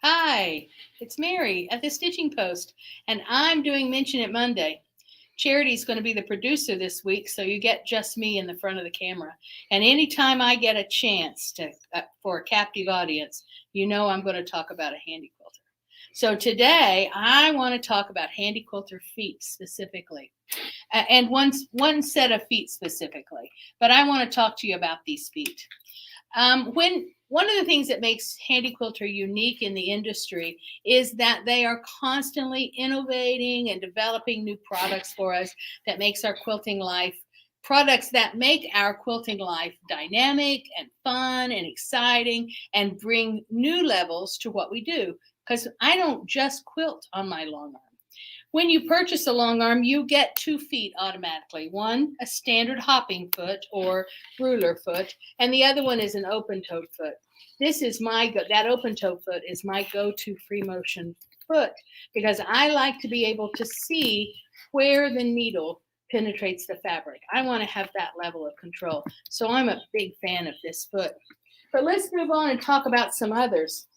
Hi, it's Mary at the Stitching Post, and I'm doing Mention It Monday. Charity's going to be the producer this week, so you get just me in the front of the camera. And anytime I get a chance for a captive audience, you know I'm going to talk about a handy quilter. So today I want to talk about handy quilter feet specifically, and one set of feet specifically. But I want to talk to you about these feet. When one of the things that makes Handy Quilter unique in the industry is that they are constantly innovating and developing new products for us that makes our quilting life products that make our quilting life dynamic and fun and exciting and bring new levels to what we do. Because I don't just quilt on my long arm. When you purchase a long arm, you get 2 feet automatically. One, a standard hopping foot or ruler foot, and the other one is an open-toed foot. That open-toed foot is my go-to free motion foot because I like to be able to see where the needle penetrates the fabric. I want to have that level of control. So I'm a big fan of this foot. But let's move on and talk about some others.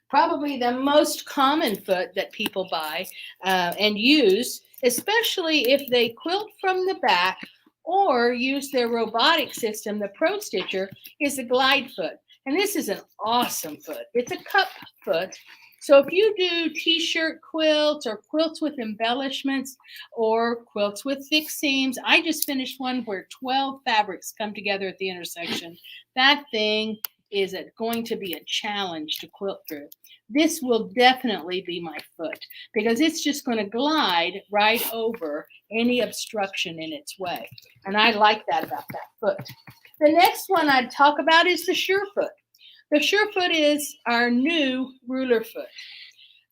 Probably the most common foot that people buy and use, especially if they quilt from the back or use their robotic system, the Pro Stitcher, is a glide foot. And this is an awesome foot. It's a cup foot. So if you do t-shirt quilts or quilts with embellishments or quilts with thick seams, I just finished one where 12 fabrics come together at the intersection. That thing is going to be a challenge to quilt through. This will definitely be my foot because it's just going to glide right over any obstruction in its way. And I like that about that foot. The next one I'd talk about is the Surefoot. The Surefoot is our new ruler foot.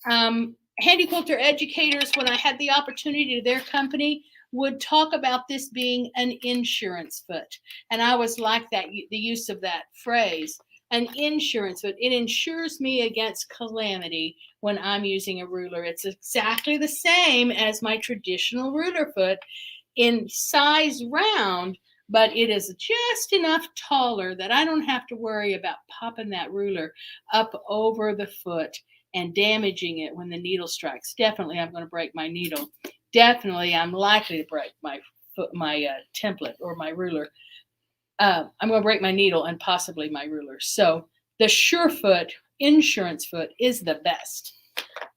Handy Quilter educators, when I had the opportunity to their company, would talk about this being an insurance foot. And I always like that, the use of that phrase. An insurance foot. It insures me against calamity when I'm using a ruler. It's exactly the same as my traditional ruler foot in size round, but it is just enough taller that I don't have to worry about popping that ruler up over the foot and damaging it when the needle strikes. Definitely I'm going to break my needle. Definitely I'm likely to break my template or my ruler. I'm going to break my needle and possibly my ruler. So the Surefoot insurance foot is the best.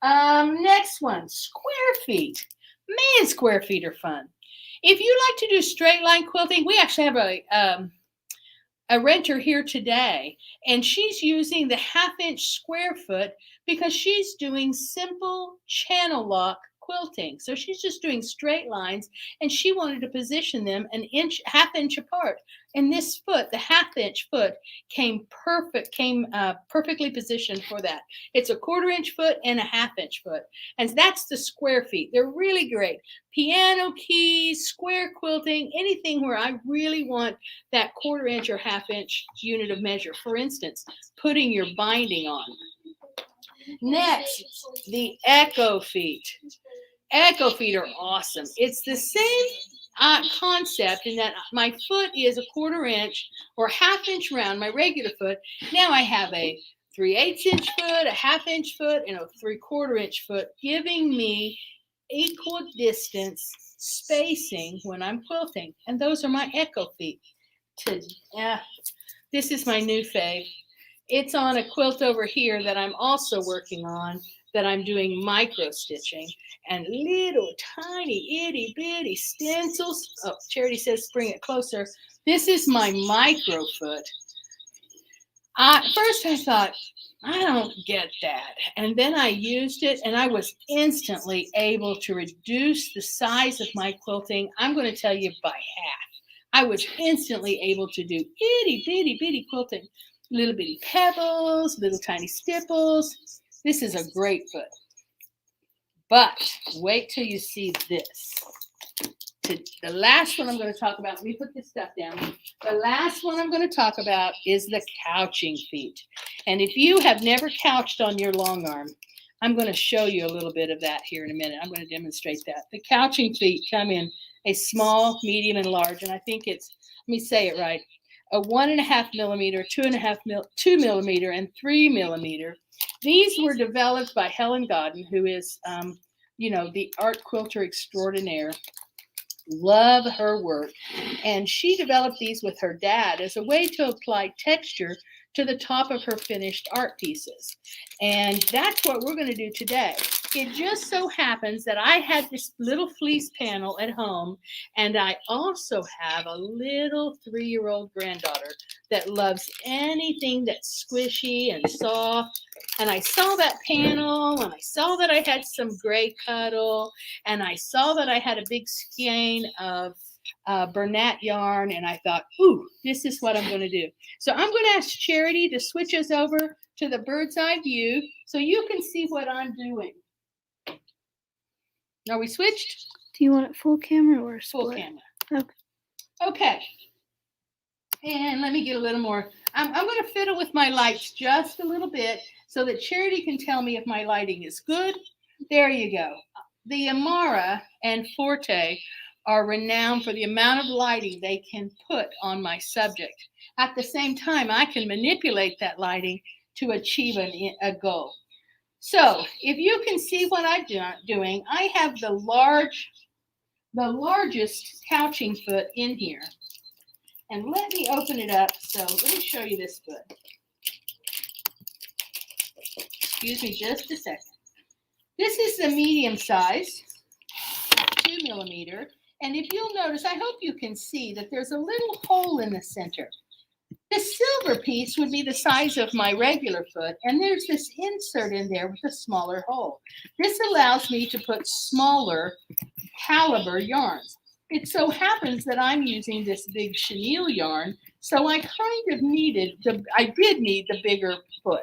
Next one, square feet. Man, square feet are fun. If you like to do straight line quilting, we actually have a renter here today, and she's using the 1/2-inch square foot because she's doing simple channel lock quilting. So she's just doing straight lines, and she wanted to position them an 1/2 inch apart. And this foot, the 1/2-inch foot, came perfectly positioned for that. It's a 1/4-inch foot and a 1/2-inch foot, and that's the square feet. They're really great. Piano keys, square quilting, anything where I really want that 1/4-inch or 1/2-inch unit of measure. For instance, putting your binding on. Next, the Echo feet. Echo feet are awesome. It's the same concept in that my foot is a 1/4-inch or 1/2-inch round, my regular foot. Now I have a 3/8-inch foot, a 1/2-inch foot, and a 3/4-inch foot, giving me equal distance spacing when I'm quilting. And those are my Echo feet. This is my new fave. It's on a quilt over here that I'm also working on, that I'm doing micro stitching, and little tiny itty bitty stencils. Oh, Charity says bring it closer. This is my micro foot. First I thought, I don't get that. And then I used it and I was instantly able to reduce the size of my quilting. I'm going to tell you by half. I was instantly able to do itty bitty bitty quilting. Little bitty pebbles, little tiny stipples. This is a great foot. But wait till you see this. The last one I'm going to talk about, let me put this stuff down. The last one I'm going to talk about is the couching feet. And if you have never couched on your long arm, I'm going to show you a little bit of that here in a minute. I'm going to demonstrate that. The couching feet come in a small, medium, and large. And I think it's, let me say it right, a 1.5 millimeter, 2 millimeter, and 3 millimeter. These were developed by Helen Godden, who is, the art quilter extraordinaire. Love her work. And she developed these with her dad as a way to apply texture to the top of her finished art pieces. And that's what we're going to do today. It just so happens that I had this little fleece panel at home, and I also have a little 3-year-old granddaughter that loves anything that's squishy and soft. And I saw that panel, and I saw that I had some gray cuddle, and I saw that I had a big skein of Bernat yarn, and I thought, ooh, this is what I'm going to do. So I'm going to ask Charity to switch us over to the bird's eye view so you can see what I'm doing. Are we switched? Do you want it full camera or split? Full camera. Okay. And let me get a little more. I'm going to fiddle with my lights just a little bit so that Charity can tell me if my lighting is good. There you go. The Amara and Forte are renowned for the amount of lighting they can put on my subject. At the same time, I can manipulate that lighting to achieve a goal. So if you can see what I'm doing, I have the largest couching foot in here. And let me open it up. So let me show you this foot. Excuse me just a second. This is the medium size, 2 millimeter. And if you'll notice, I hope you can see that there's a little hole in the center. The silver piece would be the size of my regular foot, and there's this insert in there with a smaller hole. This allows me to put smaller caliber yarns. It so happens that I'm using this big chenille yarn, so I kind of did need the bigger foot.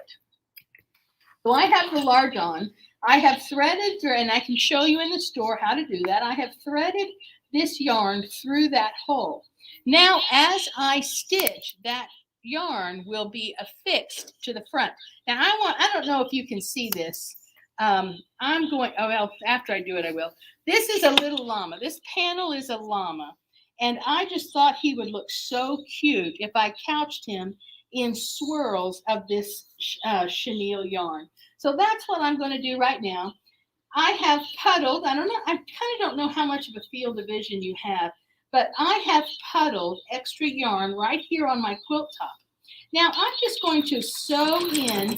So I have the large on. I have threaded, and I can show you in the store how to do that. I have threaded this yarn through that hole. Now, as I stitch, that yarn will be affixed to the front. Now, I don't know if you can see this. After I do it, I will. This is a little llama. This panel is a llama. And I just thought he would look so cute if I couched him in swirls of this chenille yarn. So that's what I'm going to do right now. I have puddled. I kind of don't know how much of a field of vision you have, but I have puddled extra yarn right here on my quilt top. Now I'm just going to sew in.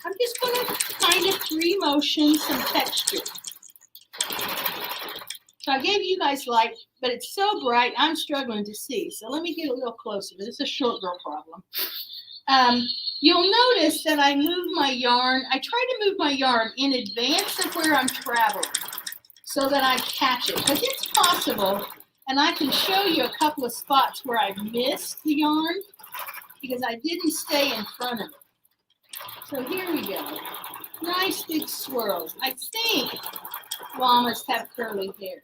I'm just going to kind of free motion some texture. So I gave you guys light, but it's so bright I'm struggling to see. So let me get a little closer. This is a short girl problem. You'll notice that I move my yarn. I try to move my yarn in advance of where I'm traveling so that I catch it. Because it's possible, and I can show you a couple of spots where I missed the yarn because I didn't stay in front of it. So here we go. Nice big swirls. I think llamas have curly hair.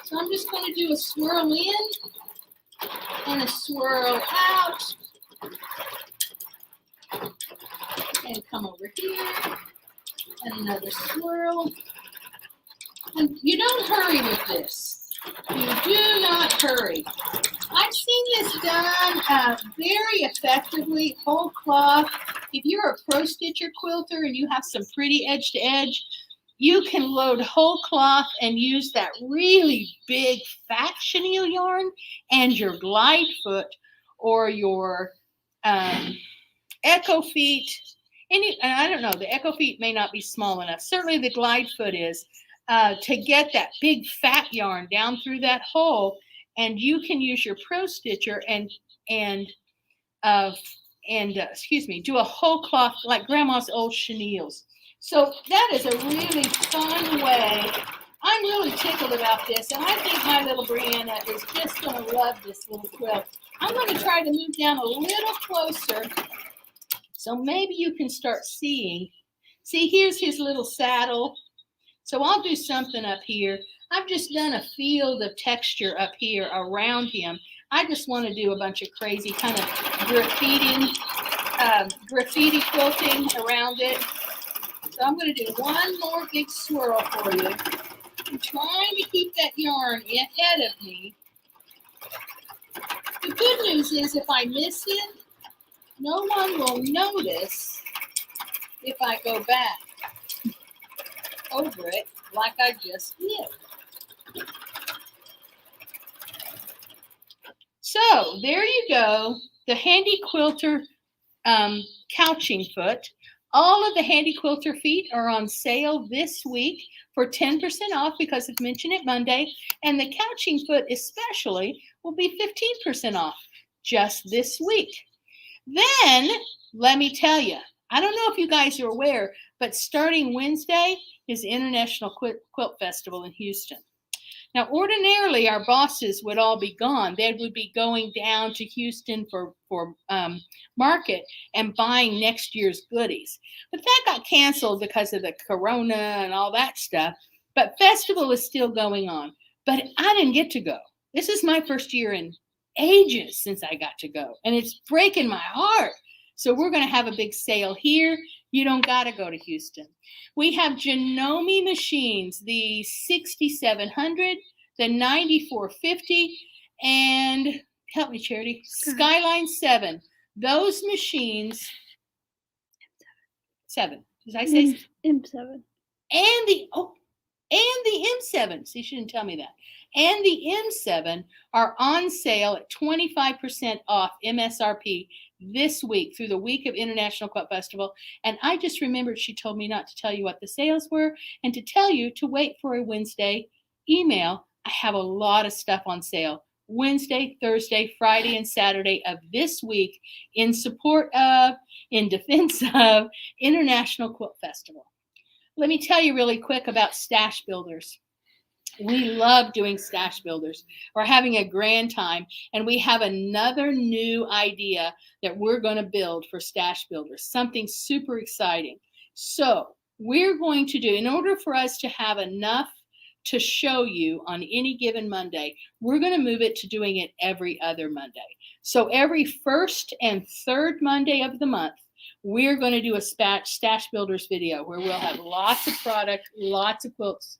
So I'm just going to do a swirl in and a swirl out. And come over here, and another swirl. And you don't hurry with this. You do not hurry. I've seen this done very effectively, whole cloth. If you're a pro stitcher quilter and you have some pretty edge to edge, you can load whole cloth and use that really big fat chenille yarn and your glide foot or your Echo feet. I don't know, the Echo feet may not be small enough. Certainly the glide foot is to get that big fat yarn down through that hole, and you can use your pro stitcher and do a whole cloth like grandma's old chenilles. So that is a really fun way. I'm really tickled about this, and I think my little Brianna is just going to love this little quilt. I'm going to try to move down a little closer so maybe you can start seeing. See, here's his little saddle. So I'll do something up here. I've just done a field of texture up here around him. I just want to do a bunch of crazy kind of graffiti quilting around it. So I'm going to do one more big swirl for you. I'm trying to keep that yarn ahead of me. The good news is if I miss it, no one will notice if I go back over it like I just did. So there you go, the Handy Quilter couching foot. All of the Handy Quilter feet are on sale this week for 10% off because of Mention It Monday. And the couching foot especially will be 15% off just this week. Then, let me tell you, I don't know if you guys are aware, but starting Wednesday is International Quilt Festival in Houston. Now, ordinarily, our bosses would all be gone. They would be going down to Houston for market and buying next year's goodies. But that got canceled because of the corona and all that stuff. But festival is still going on. But I didn't get to go. This is my first year in ages since I got to go. And it's breaking my heart. So we're going to have a big sale here. You don't got to go to Houston. We have Janome machines, the 6700, the 9450, and help me, Charity, Skyline 7. Those machines, 7. Did I say M7? And the M7. See, she didn't tell me that. And the M7 are on sale at 25% off MSRP this week through the week of International Quilt Festival. And I just remembered she told me not to tell you what the sales were and to tell you to wait for a Wednesday email. I have a lot of stuff on sale Wednesday, Thursday, Friday, and Saturday of this week in support of, in defense of International Quilt Festival. Let me tell you really quick about Stash Builders. We love doing Stash Builders. We're having a grand time, and we have another new idea that we're going to build for Stash Builders, something super exciting. So we're going to do, in order for us to have enough to show you on any given Monday, we're going to move it to doing it every other Monday. So every first and third Monday of the month, we're going to do a Stash Builders video where we'll have lots of product, lots of quilts,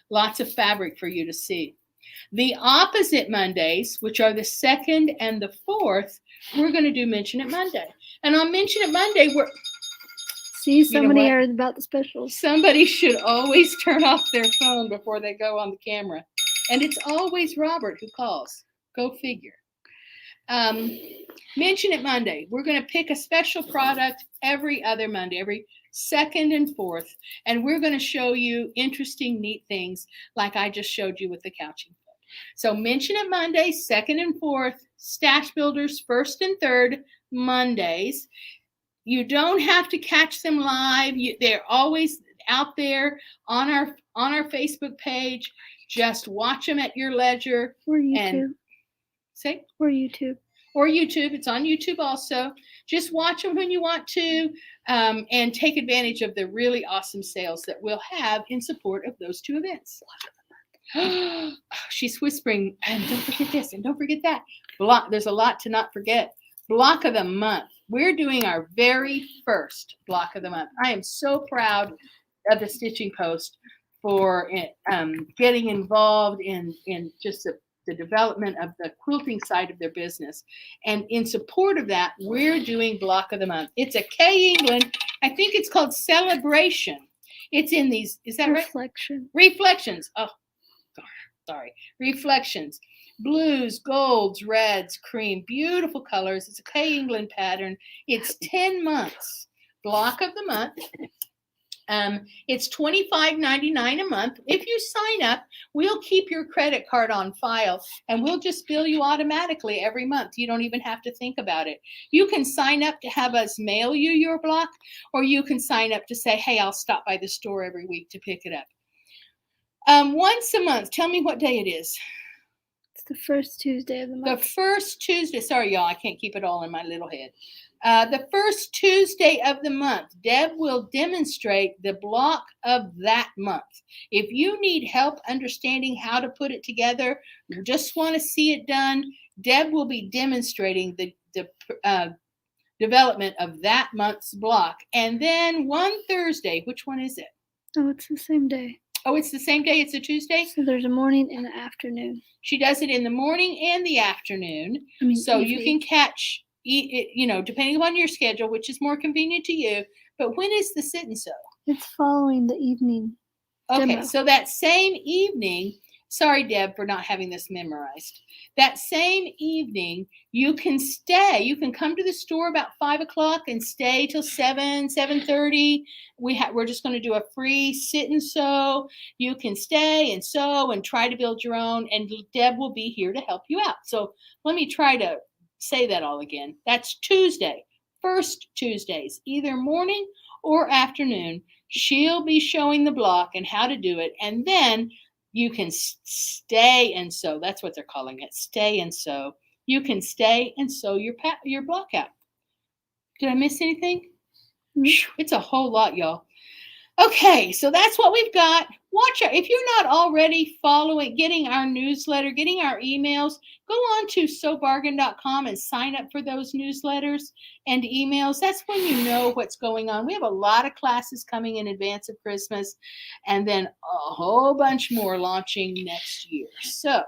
lots of fabric for you to see. The opposite Mondays, which are the 2nd and the 4th, we're going to do Mention It Monday. And on Mention It Monday, See, somebody heard about the specials. Somebody should always turn off their phone before they go on the camera. And it's always Robert who calls. Go figure. Mention It Monday. We're going to pick a special product every other Monday, every 2nd and 4th, and we're going to show you interesting, neat things like I just showed you with the couching foot. So Mention It Monday, 2nd and 4th, Stash Builders, 1st and 3rd Mondays. You don't have to catch them live. They're always out there on our Facebook page. Just watch them at your leisure. Or YouTube. Or YouTube. Or YouTube. It's on YouTube also. Just watch them when you want to, and take advantage of the really awesome sales that we'll have in support of those two events. She's whispering, and don't forget this, and don't forget that. There's a lot to not forget. Block of the month. We're doing our very first block of the month. I am so proud of the Stitching Post for getting involved in just the development of the quilting side of their business. And in support of that, we're doing Block of the Month. It's a K England. I think it's called Celebration. It's in these, is that right? Reflections. Oh, sorry. Reflections. Blues, golds, reds, cream. Beautiful colors. It's a K England pattern. It's 10 months. Block of the Month. It's $25.99 a month. If you sign up, we'll keep your credit card on file and we'll just bill you automatically every month. You don't even have to think about it. You can sign up to have us mail you your block, or you can sign up to say, hey, I'll stop by the store every week to pick it up. Once a month. Tell me what day it is. It's the first Tuesday of the month. The first Tuesday. Sorry, y'all. I can't keep it all in my little head. The first Tuesday of the month, Deb will demonstrate the block of that month. If you need help understanding how to put it together, you just want to see it done, Deb will be demonstrating the development of that month's block. And then one Thursday, which one is it? Oh, it's the same day. Oh, it's the same day. It's a Tuesday? So there's a morning and an afternoon. She does it in the morning and the afternoon. So evening. You can catch, you know, depending upon your schedule, which is more convenient to you, But when is the sit and sew? It's following the evening. Okay, Demo. so that same evening, sorry, Deb, for not having this memorized. That same evening, you can stay. You can come to the store about 5 o'clock and stay till 7:30. We're just going to do a free sit and sew. You can stay and sew and try to build your own, and Deb will be here to help you out. So let me try to say that all again. That's Tuesday, first Tuesdays, either morning or afternoon. She'll be showing the block and how to do it, and then you can stay and sew. That's what they're calling it, stay and sew. You can stay and sew your block out. Did I miss anything? It's a whole lot, y'all. Okay, so that's what we've got. Watch out. If you're not already getting our newsletter, getting our emails, go on to sewbargain.com and sign up for those newsletters and emails. That's when you know what's going on. We have a lot of classes coming in advance of Christmas, and then a whole bunch more launching next year. So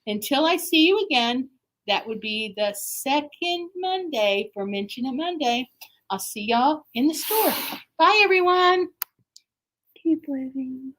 until I see you again, that would be the second Monday for Mention It Monday. I'll see y'all in the store. Bye, everyone. Keep living.